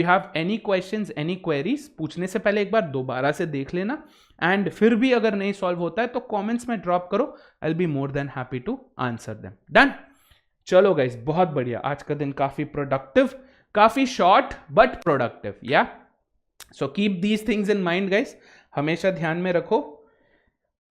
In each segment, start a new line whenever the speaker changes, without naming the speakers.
You have any questions, any queries, पूछने से पहले एक बार दोबारा से देख लेना, एंड फिर भी अगर नहीं सॉल्व होता है तो कमेंट्स में ड्रॉप करो, I will be more than happy to answer them. Done? चलो गाइस, बहुत बढ़िया, आज का दिन काफी प्रोडक्टिव, काफी शॉर्ट बट प्रोडक्टिव। या so keep these things in mind guys, हमेशा ध्यान में रखो।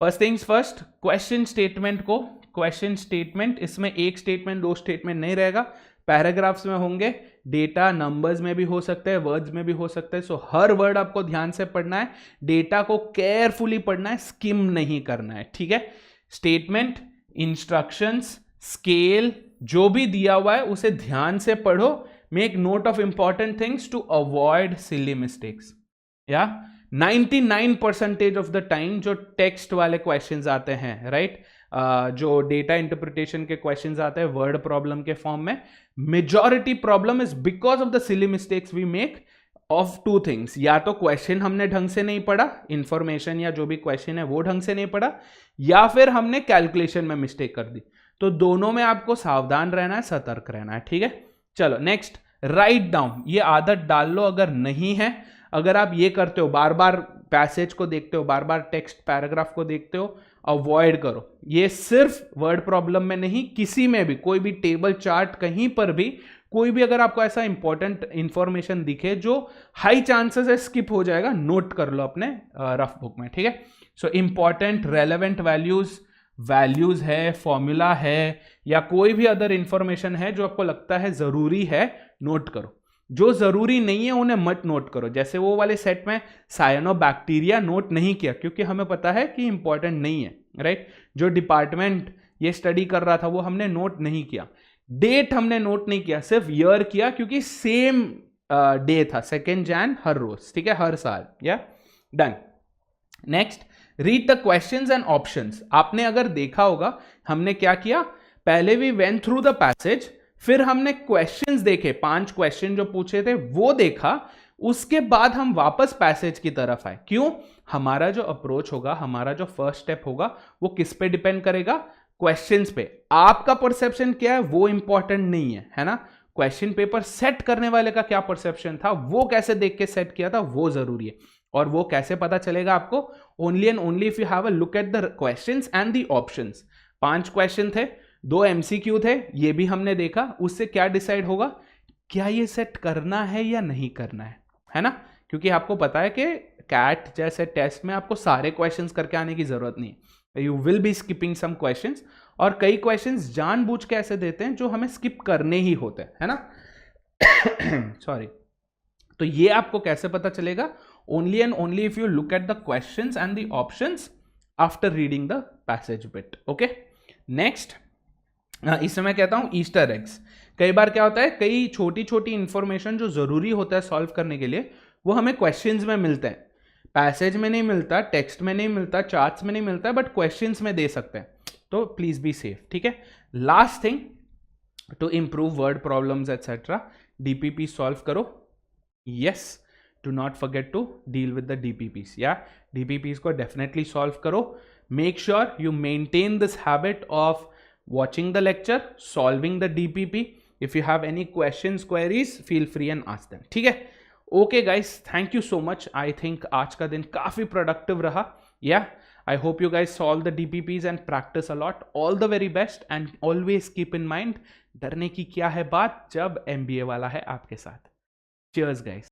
First things first, question statement को, क्वेश्चन स्टेटमेंट, इसमें एक स्टेटमेंट दो स्टेटमेंट नहीं रहेगा, पैराग्राफ्स में होंगे, डेटा नंबर्स में भी हो सकते हैं, वर्ड्स में भी हो सकते हैं। सो हर वर्ड आपको ध्यान से पढ़ना है, डेटा को केयरफुली पढ़ना है, स्किम नहीं करना है, ठीक है। स्टेटमेंट, इंस्ट्रक्शंस, स्केल, जो भी दिया हुआ है उसे ध्यान से पढ़ो, make note of important things to avoid silly mistakes. या 99% ऑफ द टाइम जो टेक्स्ट वाले क्वेश्चंस आते हैं, राइट, जो डेटा इंटरप्रिटेशन के क्वेश्चंस आते हैं वर्ड प्रॉब्लम के फॉर्म में, majority problem is because of the silly mistakes we make of two things. या तो क्वेश्चन हमने ढंग से नहीं पढ़ा, इंफॉर्मेशन या जो भी क्वेश्चन है वो ढंग से नहीं पढ़ा, या फिर हमने कैलकुलेशन में मिस्टेक कर दी। तो दोनों में आपको सावधान रहना है, सतर्क रहना है, ठीक है। चलो नेक्स्ट, राइट डाउन, ये आदत डाल लो अगर नहीं है। अगर आप ये करते हो, बार बार पैसेज को देखते हो, बार बार टेक्स्ट पैराग्राफ को देखते हो, अवॉइड करो। ये सिर्फ वर्ड प्रॉब्लम में नहीं, किसी में भी, कोई भी टेबल चार्ट, कहीं पर भी, कोई भी अगर आपको ऐसा इंपॉर्टेंट इंफॉर्मेशन दिखे जो हाई चांसेस है स्किप हो जाएगा, नोट कर लो अपने रफ बुक में, ठीक है। सो इंपॉर्टेंट रेलेवेंट वैल्यूज है, फॉर्मूला है, या कोई भी अदर इंफॉर्मेशन है जो आपको लगता है जरूरी है, नोट करो। जो जरूरी नहीं है उन्हें मत नोट करो। जैसे वो वाले सेट में साइनोबैक्टीरिया नोट नहीं किया क्योंकि हमें पता है कि इंपॉर्टेंट नहीं है, राइट। जो डिपार्टमेंट ये स्टडी कर रहा था वो हमने नोट नहीं किया, डेट हमने नोट नहीं किया, सिर्फ ईयर किया क्योंकि सेम डे था, 2 जैन हर रोज, ठीक है, हर साल। या done. Next, read the questions and options. आपने अगर देखा होगा हमने क्या किया, पहले we went through the passage, फिर हमने क्वेश्चंस देखे, 5 क्वेश्चन जो पूछे थे वो देखा, उसके बाद हम वापस पैसेज की तरफ आए। क्यों? हमारा जो अप्रोच होगा, हमारा जो फर्स्ट स्टेप होगा वो किस पे डिपेंड करेगा? क्वेश्चंस पे। आपका परसेप्शन क्या है वो इंपॉर्टेंट नहीं है, है ना। क्वेश्चन पेपर सेट करने वाले का क्या परसेप्शन था, वो कैसे देख के सेट किया था, वो जरूरी है। और वो कैसे पता चलेगा आपको? Only and only if you have a look at the questions and the options. 5 question थे, 2 MCQ थे, ये भी हमने देखा। उससे क्या डिसाइड होगा, क्या ये सेट करना है या नहीं करना है ना। क्योंकि आपको पता है कि कैट जैसे टेस्ट में आपको सारे क्वेश्चंस करके आने की जरूरत नहीं है, you will be skipping some questions, और कई क्वेश्चंस जानबूझ के ऐसे देते हैं जो हमें स्किप करने ही होते हैं, है ना। सॉरी। तो ये आपको कैसे पता चलेगा? Only and only if you look at the questions and the options after reading the passage bit. Okay, next, इसमें मैं कहता हूं ईस्टर एग्स। कई बार क्या होता है, कई छोटी छोटी इंफॉर्मेशन जो जरूरी होता है सॉल्व करने के लिए, वो हमें क्वेश्चंस में मिलते हैं, पैसेज में नहीं मिलता, टेक्स्ट में नहीं मिलता, चार्ट्स में नहीं मिलता, बट क्वेश्चंस में दे सकते हैं। तो प्लीज बी सेफ, ठीक है। Last thing, to improve word problems etcetera, DPP solve करो। Yes, do not forget to deal with the DPPs. या डीपीपीस को डेफिनेटली सॉल्व करो। Make sure you maintain this habit of watching the lecture, solving the DPP. If you have any questions, queries, feel free and ask them. ठीक है? Okay guys, thank you so much. I think आज का दिन काफी productive रहा. Yeah, I hope you guys solve the DPPs and practice a lot. All the very best and always keep in mind, डरने की क्या है बात जब MBA वाला है आपके साथ. Cheers guys.